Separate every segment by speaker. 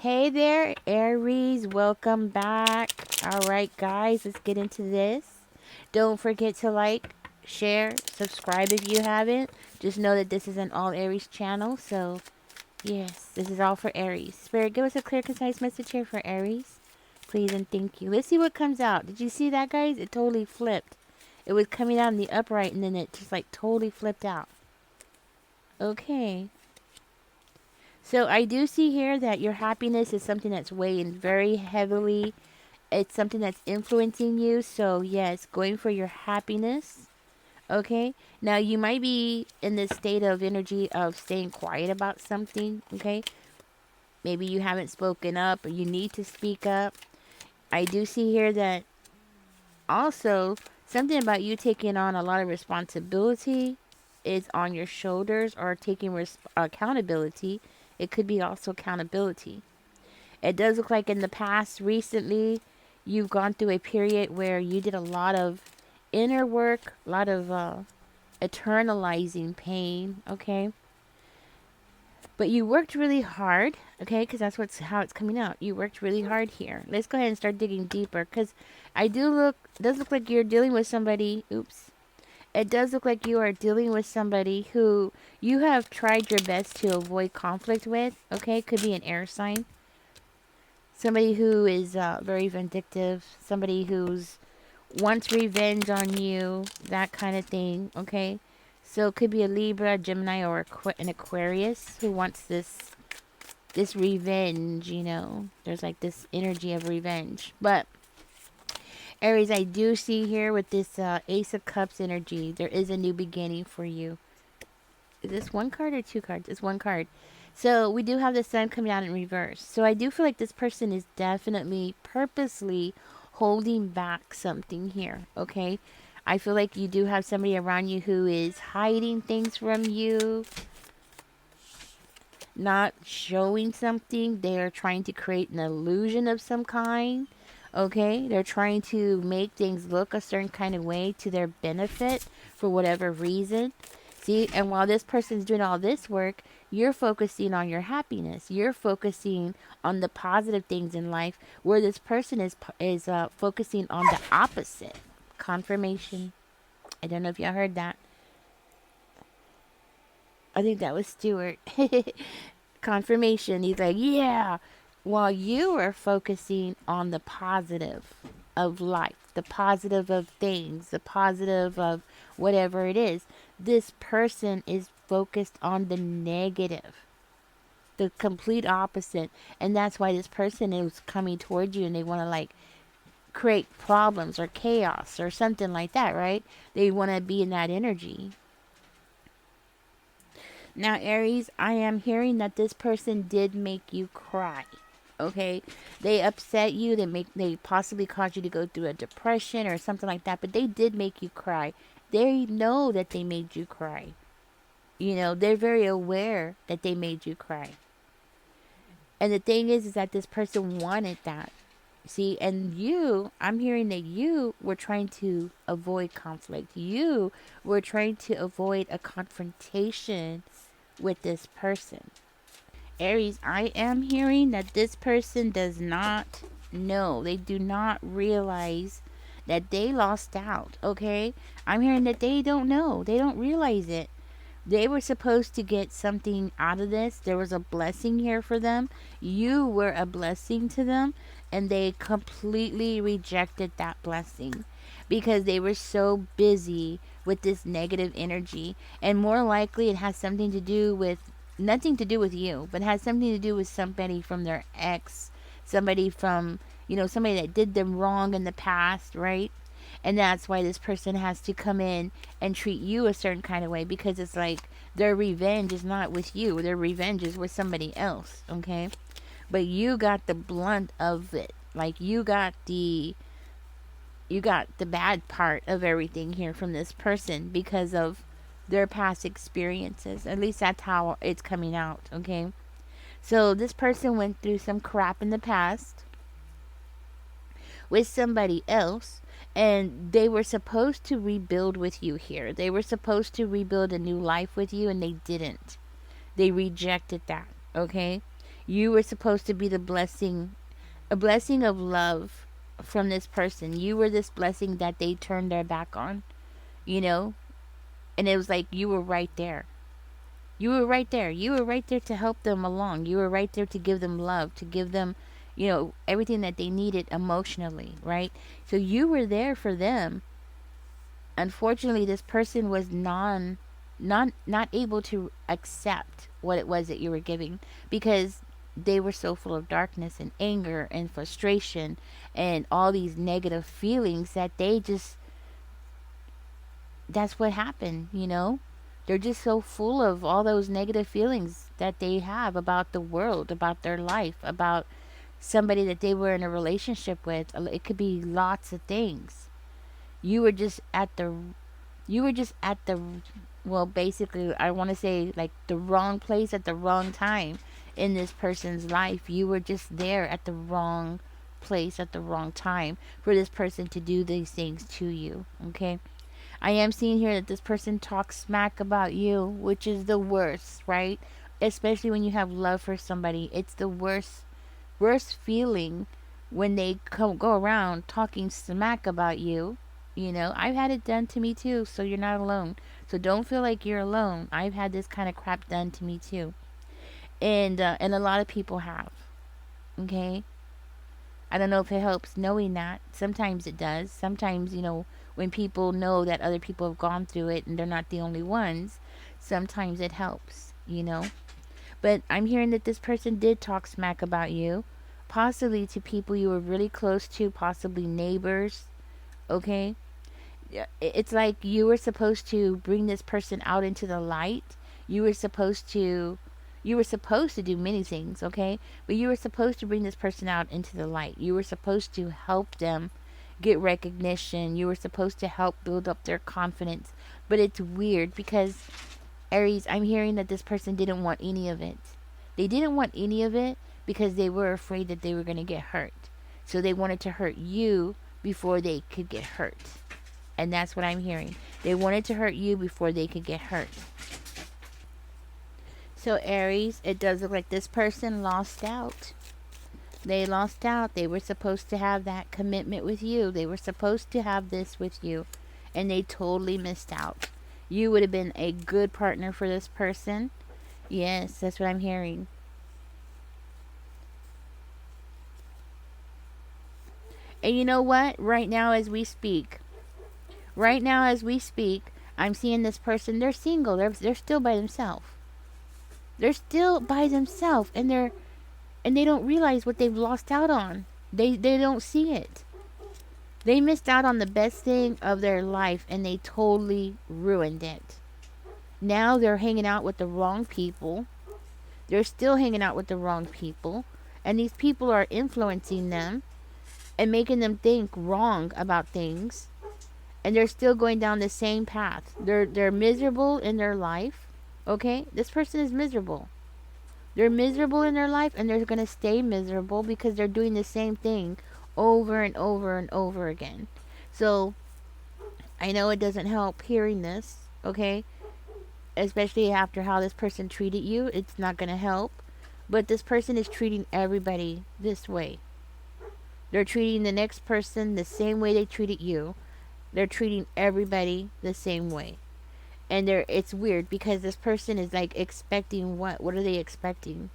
Speaker 1: Hey there, Aries. Welcome back. All right, guys, let's get into this. Don't forget to like, share, subscribe if you haven't. Just know that this is an all Aries channel. So, yes, this is all for Aries. Spirit, give us a clear, concise message here for Aries. Please and thank you. Let's see what comes out. Did you see that, guys? It totally flipped. It was coming out in the upright and then it just like totally flipped out. Okay. So I do see here that your happiness is something that's weighing very heavily. It's something that's influencing you. So yes, going for your happiness. Okay. Now you might be in this state of energy of staying quiet about something. Okay. Maybe you haven't spoken up or you need to speak up. I do see here that also something about you taking on a lot of responsibility is on your shoulders or taking accountability. It could be also accountability. It does look like in the past, recently, you've gone through a period where you did a lot of inner work, a lot of eternalizing pain, okay? But you worked really hard, okay? Because that's how it's coming out. You worked really hard here. Let's go ahead and start digging deeper, because it does look like you're dealing with somebody. Oops. It does look like you are dealing with somebody who you have tried your best to avoid conflict with, okay? Could be an air sign. Somebody who is very vindictive. Somebody who's wants revenge on you. That kind of thing, okay? So it could be a Libra, Gemini, or an Aquarius who wants this revenge, you know. There's like this energy of revenge. But Aries, I do see here with this Ace of Cups energy, there is a new beginning for you. Is this one card or two cards? It's one card. So we do have the sun coming out in reverse. So I do feel like this person is definitely purposely holding back something here, okay? I feel like you do have somebody around you who is hiding things from you, not showing something. They are trying to create an illusion of some kind. Okay, they're trying to make things look a certain kind of way to their benefit for whatever reason. See, and while this person's doing all this work, you're focusing on your happiness. You're focusing on the positive things in life, where this person is focusing on the opposite. Confirmation. I don't know if y'all heard that. I think that was Stuart. Confirmation. He's like, yeah. While you are focusing on the positive of life, the positive of things, the positive of whatever it is, this person is focused on the negative, the complete opposite. And that's why this person is coming towards you and they want to like create problems or chaos or something like that, right? They want to be in that energy. Now, Aries, I am hearing that this person did make you cry. Okay, they upset you. They possibly caused you to go through a depression or something like that. But they did make you cry. They know that they made you cry. You know, they're very aware that they made you cry. And the thing is that this person wanted that. See, and I'm hearing that you were trying to avoid conflict. You were trying to avoid a confrontation with this person. Aries, I am hearing that this person does not know. They do not realize that they lost out, okay? I'm hearing that they don't know. They don't realize it. They were supposed to get something out of this. There was a blessing here for them. You were a blessing to them, and they completely rejected that blessing because they were so busy with this negative energy. And more likely, it has something to do with nothing to do with you, but has something to do with somebody from their ex, somebody from, somebody that did them wrong in the past, right? And that's why this person has to come in and treat you a certain kind of way, because it's like their revenge is not with you, their revenge is with somebody else, okay? But you got the blunt of it. Like you got the bad part of everything here from this person because of their past experiences. At least that's how it's coming out, okay? So this person went through some crap in the past with somebody else, and they were supposed to rebuild with you here. They were supposed to rebuild a new life with you, and they didn't. They rejected that, okay? You were supposed to be the blessing, a blessing of love from this person. You were this blessing that they turned their back on, you know? And it was like you were right there. You were right there. You were right there to help them along. You were right there to give them love, to give them, everything that they needed emotionally, right? So you were there for them. Unfortunately, this person was not able to accept what it was that you were giving, because they were so full of darkness and anger and frustration and all these negative feelings that they just, that's what happened. They're just so full of all those negative feelings that they have about the world, about their life, about somebody that they were in a relationship with. It could be lots of things. You were just at the you were just at the well, basically, I want to say, like, the wrong place at the wrong time in this person's life. You were just there at the wrong place at the wrong time for this person to do these things to you. Okay, I am seeing here that this person talks smack about you, which is the worst, right? Especially when you have love for somebody. It's the worst feeling when they go around talking smack about you. I've had it done to me too, so you're not alone. So don't feel like you're alone. I've had this kind of crap done to me too. And a lot of people have. Okay? I don't know if it helps knowing that. Sometimes it does. Sometimes, when people know that other people have gone through it and they're not the only ones, sometimes it helps. But I'm hearing that this person did talk smack about you, possibly to people you were really close to, possibly neighbors. Okay? It's like you were supposed to bring this person out into the light. You were supposed to do many things, okay? But you were supposed to bring this person out into the light. You were supposed to help them get recognition. You were supposed to help build up their confidence. But it's weird because, Aries, I'm hearing that this person didn't want any of it. They didn't want any of it because they were afraid that they were going to get hurt. So they wanted to hurt you before they could get hurt. And that's what I'm hearing. They wanted to hurt you before they could get hurt. So, Aries, it does look like this person lost out. They lost out. They were supposed to have that commitment with you. They were supposed to have this with you. And they totally missed out. You would have been a good partner for this person. Yes, that's what I'm hearing. And you know what? Right now as we speak, I'm seeing this person, they're single. They're still by themselves. They're still by themselves, and they don't realize what they've lost out on. They don't see it. They missed out on the best thing of their life, and they totally ruined it. Now they're hanging out with the wrong people. They're still hanging out with the wrong people, and these people are influencing them and making them think wrong about things. And they're still going down the same path. They're miserable in their life. Okay? This person is miserable. They're miserable in their life, and they're going to stay miserable because they're doing the same thing over and over and over again. So, I know it doesn't help hearing this, okay? Especially after how this person treated you. It's not going to help. But this person is treating everybody this way. They're treating the next person the same way they treated you. They're treating everybody the same way. And it's weird because this person is like expecting what? What are they expecting?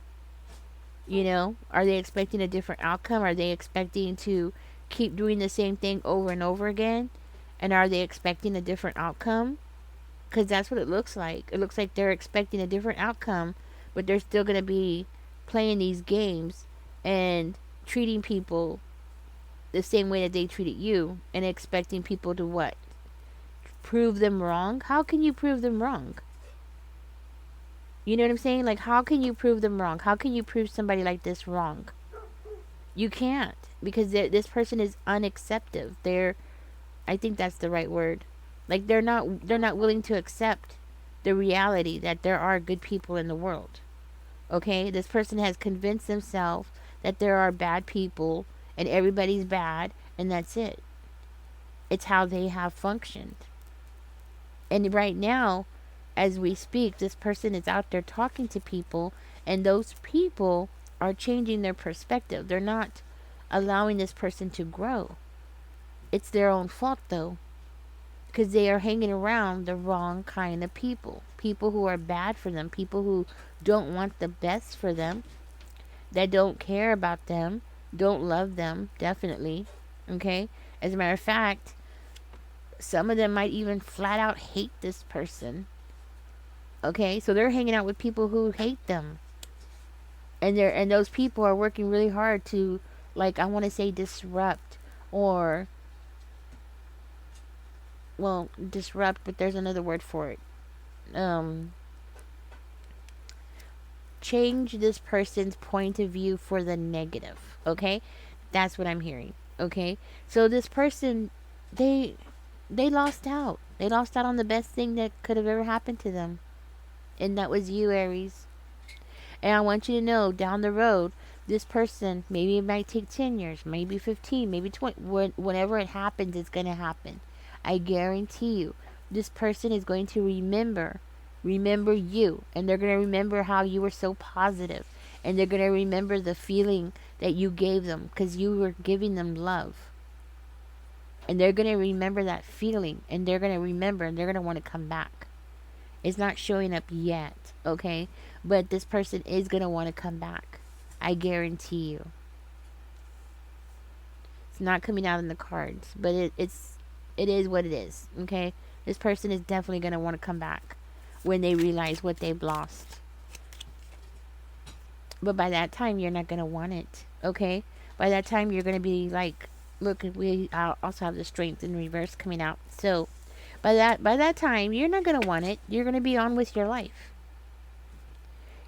Speaker 1: Are they expecting a different outcome? Are they expecting to keep doing the same thing over and over again? And are they expecting a different outcome? Because that's what it looks like. It looks like they're expecting a different outcome, but they're still going to be playing these games and treating people the same way that they treated you, and expecting people to what? Prove them wrong? How can you prove them wrong? You know what I'm saying? Like, how can you prove them wrong? How can you prove somebody like this wrong? You can't, because this person is unacceptive. I think that's the right word. Like, they're not willing to accept the reality that there are good people in the world. Okay? This person has convinced themselves that there are bad people and everybody's bad, and that's it. It's how they have functioned. And right now, as we speak, this person is out there talking to people, and those people are changing their perspective. They're not allowing this person to grow. It's their own fault though, because they are hanging around the wrong kind of people. People who are bad for them, people who don't want the best for them, that don't care about them, don't love them, definitely. Okay? As a matter of fact, some of them might even flat out hate this person. Okay? So they're hanging out with people who hate them. And those people are working really hard to, like, I want to say disrupt, or well, disrupt, but there's another word for it. Um Change this person's point of view for the negative. Okay? That's what I'm hearing. Okay? So this person, they they lost out. They lost out on the best thing that could have ever happened to them. And that was you, Aries. And I want you to know, down the road, this person, maybe it might take 10 years, maybe 15, maybe 20. Whenever it happens, it's going to happen. I guarantee you, this person is going to remember you. And they're going to remember how you were so positive. And they're going to remember the feeling that you gave them, because you were giving them love. And they're going to remember that feeling. And they're going to remember, and they're going to want to come back. It's not showing up yet, okay? But this person is going to want to come back. I guarantee you. It's not coming out in the cards, but it is what it is, okay? This person is definitely going to want to come back when they realize what they've lost. But by that time, you're not going to want it, okay? By that time, you're going to be like, look, we also have the strength in reverse coming out. So by that time, you're not going to want it. You're going to be on with your life.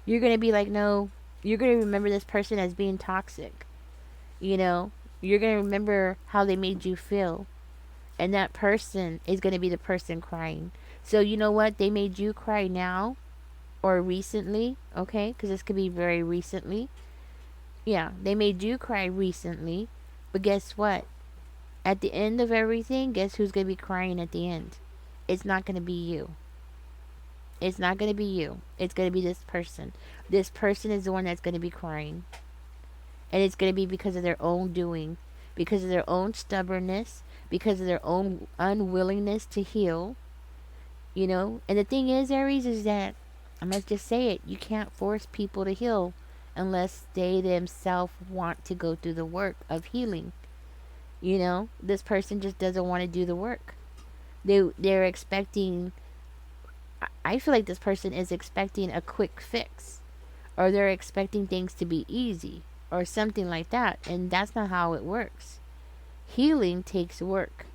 Speaker 1: You're going to be like, no, you're going to remember this person as being toxic. You know, you're going to remember how they made you feel. And that person is going to be the person crying. So you know what? They made you cry now or recently, okay? Because this could be very recently. Yeah, they made you cry recently. But guess what? At the end of everything, guess who's going to be crying at the end? It's not going to be you. It's not going to be you. It's going to be this person. This person is the one that's going to be crying. And it's going to be because of their own doing, because of their own stubbornness, because of their own unwillingness to heal. You know? And the thing is, Aries, is that, I must just say it, you can't force people to heal unless they themselves want to go through the work of healing. You know? This person just doesn't want to do the work. They're expecting, I feel like this person is expecting a quick fix, or they're expecting things to be easy, or something like that, and that's not how it works. Healing takes work.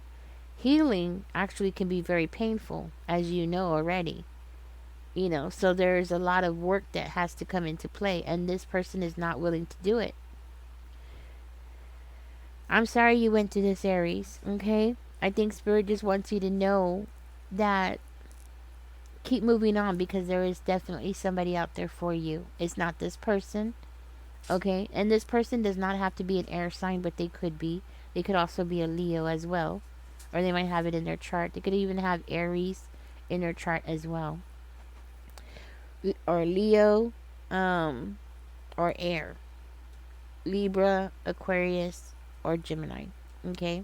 Speaker 1: Healing actually can be very painful, as you know already. You know, so there's a lot of work that has to come into play, and this person is not willing to do it. I'm sorry you went through this, Aries, okay? I think Spirit just wants you to know that keep moving on, because there is definitely somebody out there for you. It's not this person, okay? And this person does not have to be an air sign, but they could be. They could also be a Leo as well, or they might have it in their chart. They could even have Aries in their chart as well, or Leo, or air, Libra, Aquarius, or Gemini, okay?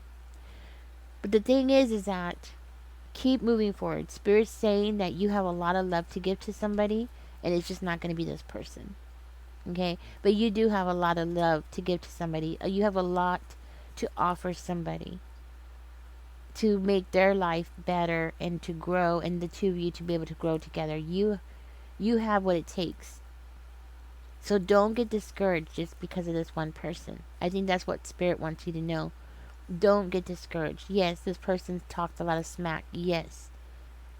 Speaker 1: But the thing is that keep moving forward. Spirit's saying that you have a lot of love to give to somebody, and it's just not going to be this person. Okay? But you do have a lot of love to give to somebody. You have a lot to offer somebody to make their life better and to grow, and the two of you to be able to grow together. You have what it takes. So don't get discouraged just because of this one person. I think that's what Spirit wants you to know. Don't get discouraged. Yes, this person's talked a lot of smack. Yes.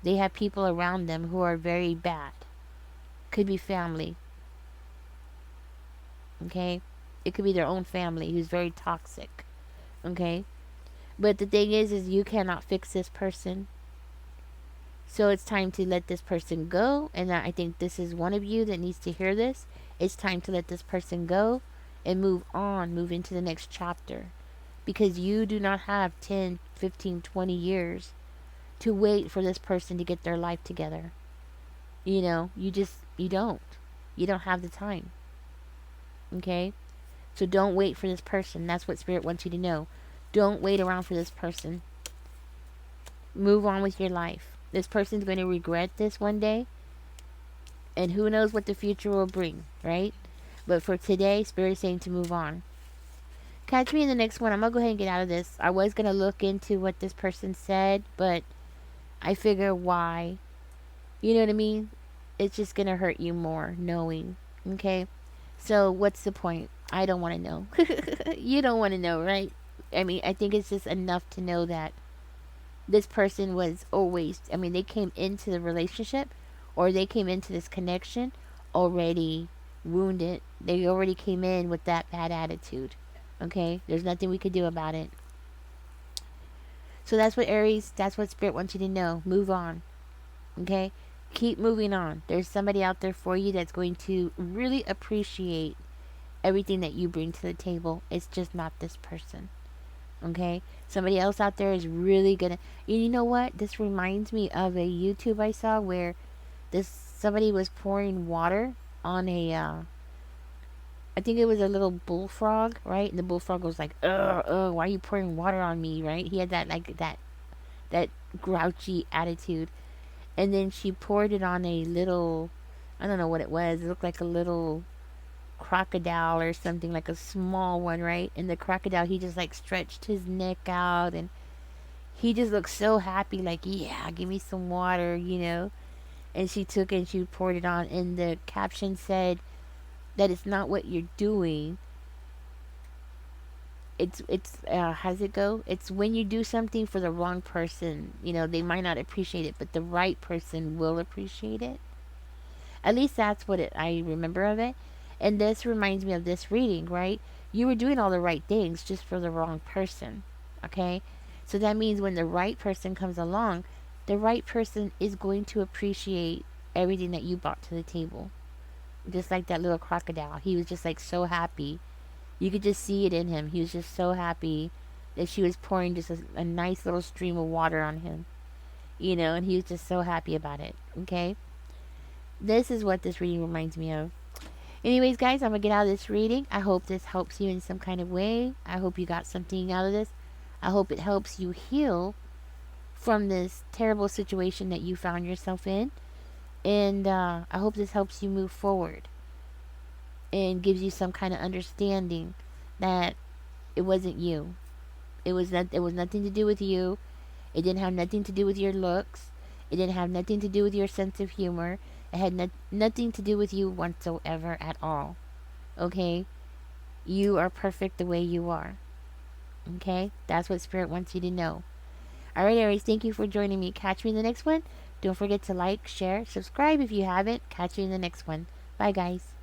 Speaker 1: They have people around them who are very bad. Could be family. Okay? It could be their own family who's very toxic. Okay? But the thing is you cannot fix this person. So it's time to let this person go. And I think this is one of you that needs to hear this. It's time to let this person go and move on. Move into the next chapter. Because you do not have 10, 15, 20 years to wait for this person to get their life together. You know, you don't. You don't have the time. Okay? So don't wait for this person. That's what Spirit wants you to know. Don't wait around for this person. Move on with your life. This person's going to regret this one day, and who knows what the future will bring, right? But for today, Spirit is saying to move on. Catch me in the next one. I'm going to go ahead and get out of this. I was going to look into what this person said, but I figure why. You know what I mean? It's just going to hurt you more knowing. Okay? So what's the point? I don't want to know. You don't want to know, right? I mean, I think it's just enough to know that this person was always, I mean, they came into the relationship or they came into this connection already wounded. They already came in with that bad attitude. Okay? There's nothing we could do about it. So that's what Aries, that's what Spirit wants you to know. Move on. Okay? Keep moving on. There's somebody out there for you that's going to really appreciate everything that you bring to the table. It's just not this person. Okay? Somebody else out there is really gonna. You know what? This reminds me of a YouTube I saw where this somebody was pouring water on a. I think it was a little bullfrog, right? And the bullfrog was like, "Ugh, ugh, why are you pouring water on me?" Right? He had that like that grouchy attitude, and then she poured it on a little. I don't know what it was. It looked like a little crocodile or something, like a small one, right? And the crocodile, he just like stretched his neck out and he just looked so happy, like, yeah, give me some water, you know. And she took it and she poured it on, and the caption said that it's not what you're doing. It's how does it go? It's when you do something for the wrong person, you know, they might not appreciate it, but the right person will appreciate it. At least that's what I remember of it. And this reminds me of this reading, right? You were doing all the right things just for the wrong person. Okay? So that means when the right person comes along, the right person is going to appreciate everything that you brought to the table. Just like that little crocodile. He was just like so happy. You could just see it in him. He was just so happy that she was pouring just a nice little stream of water on him. You know, and he was just so happy about it. Okay? This is what this reading reminds me of. Anyways, guys, I'm going to get out of this reading. I hope this helps you in some kind of way. I hope you got something out of this. I hope it helps you heal from this terrible situation that you found yourself in. And I hope this helps you move forward and gives you some kind of understanding that it wasn't you. It was nothing to do with you. It didn't have nothing to do with your looks. It didn't have nothing to do with your sense of humor. It had nothing to do with you whatsoever at all. Okay? You are perfect the way you are. Okay? That's what Spirit wants you to know. Alright, Aries, thank you for joining me. Catch me in the next one. Don't forget to like, share, subscribe if you haven't. Catch you in the next one. Bye, guys.